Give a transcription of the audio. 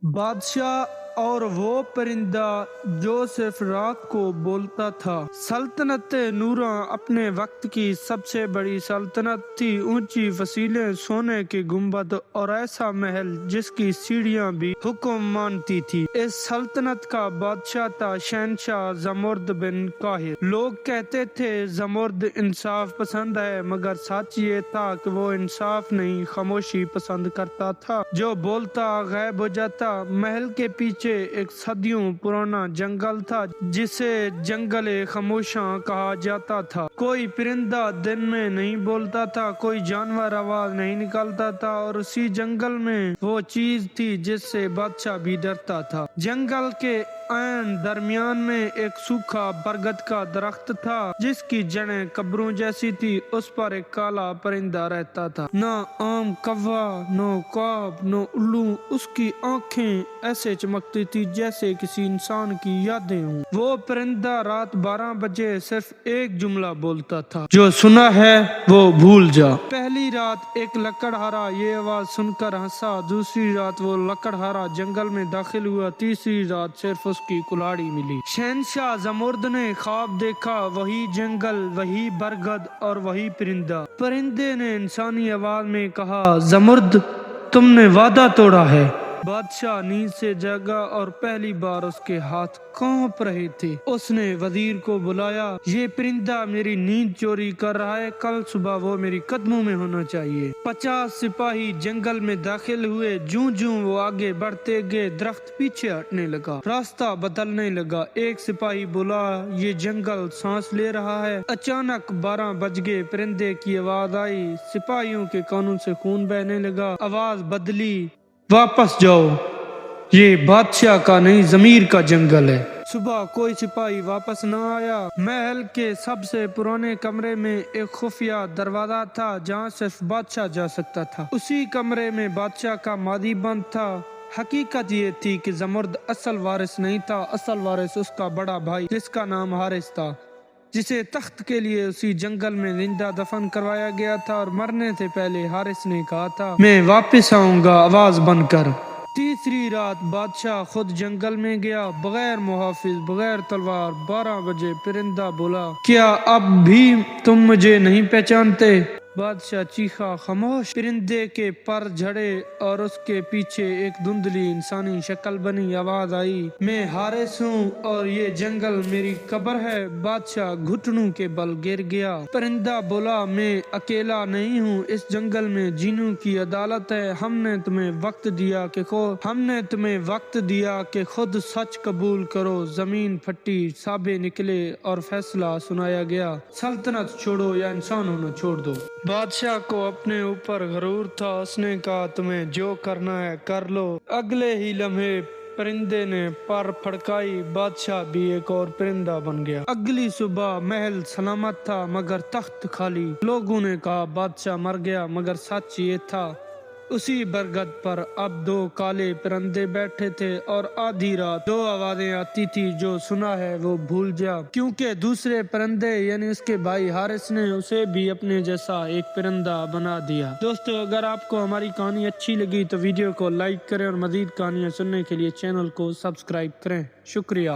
بادشاہ اور وہ پرندہ جو صرف رات کو بولتا تھا۔ سلطنت نوراں اپنے وقت کی سب سے بڑی سلطنت تھی۔ اونچی وسیلیں، سونے کے گنبد اور ایسا محل جس کی سیڑھیاں بھی حکم مانتی تھی۔ اس سلطنت کا بادشاہ تھا شہنشاہ زمرد بن قاہر۔ لوگ کہتے تھے زمرد انصاف پسند ہے، مگر سچ یہ تھا کہ وہ انصاف نہیں، خاموشی پسند کرتا تھا۔ جو بولتا غائب ہو جاتا۔ محل کے پیچھے ایک صدیوں پرانا جنگل تھا جسے جنگل خاموشاں کہا جاتا تھا۔ کوئی پرندہ دن میں نہیں بولتا تھا، کوئی جانور آواز نہیں نکالتا تھا، اور اسی جنگل میں وہ چیز تھی جس سے بادشاہ بھی ڈرتا تھا۔ جنگل کے عین درمیان میں ایک سوکھا برگد کا درخت تھا جس کی جڑیں قبروں جیسی تھی۔ اس پر ایک کالا پرندہ رہتا تھا، نہ عام کوا، نہ عقاب، نہ الو۔ اس کی آنکھیں ایسے چمکتی تھی جیسے کسی انسان کی یادیں ہوں۔ وہ پرندہ رات 12 بجے صرف ایک جملہ بولتا تھا، جو سنا ہے وہ بھول جا۔ پہلی رات ایک لکڑہارا یہ آواز سن کر ہنسا، دوسری رات وہ لکڑہارا جنگل میں داخل ہوا، تیسری رات صرف اس کی کلاڑی ملی۔ شہنشاہ زمرد نے خواب دیکھا، وہی جنگل، وہی برگد اور وہی پرندہ۔ پرندے نے انسانی آواز میں کہا، زمرد تم نے وعدہ توڑا ہے۔ بادشاہ نیند سے جاگا اور پہلی بار اس کے ہاتھ کانپ رہے تھے۔ اس نے وزیر کو بلایا، یہ پرندہ میری نیند چوری کر رہا ہے، کل صبح وہ میری قدموں میں ہونا چاہیے۔ 50 سپاہی جنگل میں داخل ہوئے۔ جوں جوں وہ آگے بڑھتے گئے درخت پیچھے ہٹنے لگا، راستہ بدلنے لگا۔ ایک سپاہی بولا، یہ جنگل سانس لے رہا ہے۔ اچانک 12 بج گئے، پرندے کی آواز آئی۔ سپاہیوں کے کانوں سے خون بہنے لگا۔ آواز بدلی، واپس جاؤ، یہ بادشاہ کا نہیں ضمیر کا جنگل ہے۔ صبح کوئی سپاہی واپس نہ آیا۔ محل کے سب سے پرانے کمرے میں ایک خفیہ دروازہ تھا جہاں صرف بادشاہ جا سکتا تھا۔ اسی کمرے میں بادشاہ کا مادی بند تھا۔ حقیقت یہ تھی کہ زمرد اصل وارث نہیں تھا، اصل وارث اس کا بڑا بھائی جس کا نام حارث تھا، جسے تخت کے لیے اسی جنگل میں زندہ دفن کروایا گیا تھا، اور مرنے سے پہلے حارث نے کہا تھا، میں واپس آؤں گا آواز بن کر۔ تیسری رات بادشاہ خود جنگل میں گیا، بغیر محافظ، بغیر تلوار۔ 12 بجے پرندہ بولا، کیا اب بھی تم مجھے نہیں پہچانتے؟ بادشاہ چیخا، خاموش۔ پرندے کے پر جھڑے اور اس کے پیچھے ایک دھندلی انسانی شکل بنی۔ آواز آئی، میں حارث ہوں اور یہ جنگل میری قبر ہے۔ بادشاہ گھٹنوں کے بل گر گیا۔ پرندہ بولا، میں اکیلا نہیں ہوں، اس جنگل میں جینوں کی عدالت ہے۔ ہم نے تمہیں وقت دیا کہ خود سچ قبول کرو۔ زمین پھٹی، سابے نکلے اور فیصلہ سنایا گیا، سلطنت چھوڑو یا انسان ہونا چھوڑ دو۔ بادشاہ کو اپنے اوپر غرور تھا، اس نے کہا، تمہیں جو کرنا ہے کر لو۔ اگلے ہی لمحے پرندے نے پر پھڑکائی، بادشاہ بھی ایک اور پرندہ بن گیا۔ اگلی صبح محل سلامت تھا مگر تخت خالی۔ لوگوں نے کہا بادشاہ مر گیا، مگر سچ یہ تھا اسی برگد پر اب 2 کالے پرندے بیٹھے تھے، اور آدھی رات 2 آوازیں آتی تھی، جو سنا ہے وہ بھول جا۔ کیونکہ دوسرے پرندے یعنی اس کے بھائی حارث نے اسے بھی اپنے جیسا ایک پرندہ بنا دیا۔ دوستو، اگر آپ کو ہماری کہانی اچھی لگی تو ویڈیو کو لائک کریں، اور مزید کہانیاں سننے کے لیے چینل کو سبسکرائب کریں۔ شکریہ۔